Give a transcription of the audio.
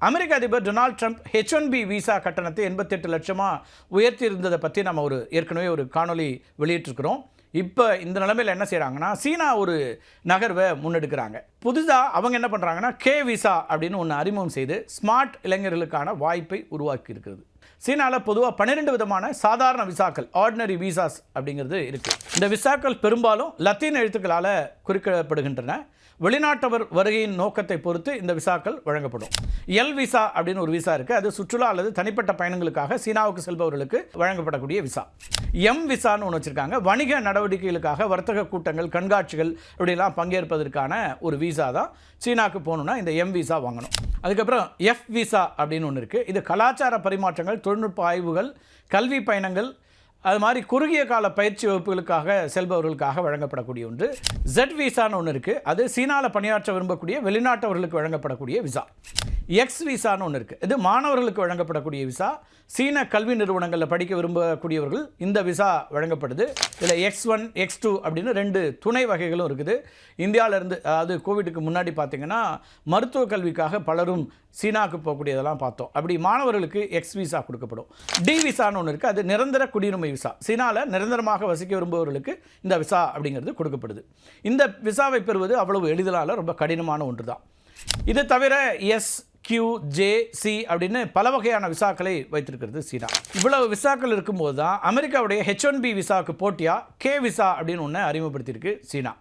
அமெரிக்க அதிபர் Donald Trump H1B visa கட்டணத்தை 88 லட்சமாக உயர்த்தி இருந்ததை பற்றி நம்ம ஏற்கனவே ஒரு காணொலி வெளியிட்டிருக்கிறோம். இப்போ இந்த நிலைமையில் என்ன செய்கிறாங்கன்னா, சீனா ஒரு நகர்வை முன்னெடுக்கிறாங்க. புதுசாக அவங்க என்ன பண்ணுறாங்கன்னா, K விசா அப்படின்னு ஒன்று அறிமுகம் செய்து ஸ்மார்ட் இளைஞர்களுக்கான வாய்ப்பை உருவாக்கி இருக்கிறது. சீனாவில் பொதுவாக 12 விதமான சாதாரண விசாக்கள், ஆர்டினரி விசாஸ் அப்படிங்கிறது இருக்குது. இந்த விசாக்கள் பெரும்பாலும் லத்தீன் எழுத்துக்களால் குறிக்கப்படுகின்றன. வெளிநாட்டவர் வருகையின் நோக்கத்தை பொறுத்து இந்த விசாக்கள் வழங்கப்படும். எல் விசா அப்படின்னு ஒரு விசா இருக்குது. அது சுற்றுலா அல்லது தனிப்பட்ட பயணங்களுக்காக சீனாவுக்கு செல்பவர்களுக்கு வழங்கப்படக்கூடிய விசா. எம் விசான்னு ஒன்று வச்சுருக்காங்க. வணிக நடவடிக்கைகளுக்காக வர்த்தக கூட்டங்கள், கண்காட்சிகள் இப்படிலாம் பங்கேற்பதற்கான ஒரு விசா தான். சீனாவுக்கு போகணுன்னா இந்த எம் விசா வாங்கணும். அதுக்கப்புறம் எஃப் விசா அப்படின்னு ஒன்று இருக்குது. இது கலாச்சார பரிமாற்றங்கள், தொழில்நுட்ப ஆய்வுகள், கல்வி பயணங்கள், அது மாதிரி குறுகிய கால பயிற்சி வகுப்புகளுக்காக செல்பவர்களுக்காக வழங்கப்படக்கூடிய ஒன்று. ஜெட் விசான்னு ஒன்று இருக்குது. அது சீனாவில் பணியாற்ற விரும்பக்கூடிய வெளிநாட்டவர்களுக்கு வழங்கப்படக்கூடிய விசா. எக்ஸ் விசான்னு ஒன்று இருக்குது. இது மாணவர்களுக்கு வழங்கப்படக்கூடிய விசா. சீன கல்வி நிறுவனங்களில் படிக்க விரும்பக்கூடியவர்கள் இந்த விசா வழங்கப்படுது. இதில் X1 X2 அப்படின்னு 2 துணை வகைகளும் இருக்குது. இந்தியாவிலேருந்து, அதாவது கோவிடுக்கு முன்னாடி பார்த்திங்கன்னா மருத்துவ கல்விக்காக பலரும் சீனாவுக்கு போகக்கூடியதெல்லாம் பார்த்தோம். அப்படி மாணவர்களுக்கு எக்ஸ் விசா கொடுக்கப்படும். டி விசான்னு ஒன்று இருக்குது. அது நிரந்தர குடியுரிமை விசா. சீனாவில் நிரந்தரமாக வசிக்க விரும்புபவர்களுக்கு இந்த விசா அப்படிங்கிறது கொடுக்கப்படுது. இந்த விசாவை பெறுவது அவ்வளவு எளிதலால் ரொம்ப கடினமான ஒன்று தான். இது தவிர SQJC அப்படின்னு பல வகையான விசாக்களை வைத்திருக்கிறது சீனா. இவ்வளவு விசாக்கள் இருக்கும்போது தான் அமெரிக்காவுடைய H1B விசாவுக்கு போட்டியாக K விசா அப்படின்னு ஒன்று அறிமுகப்படுத்தியிருக்கு சீனா.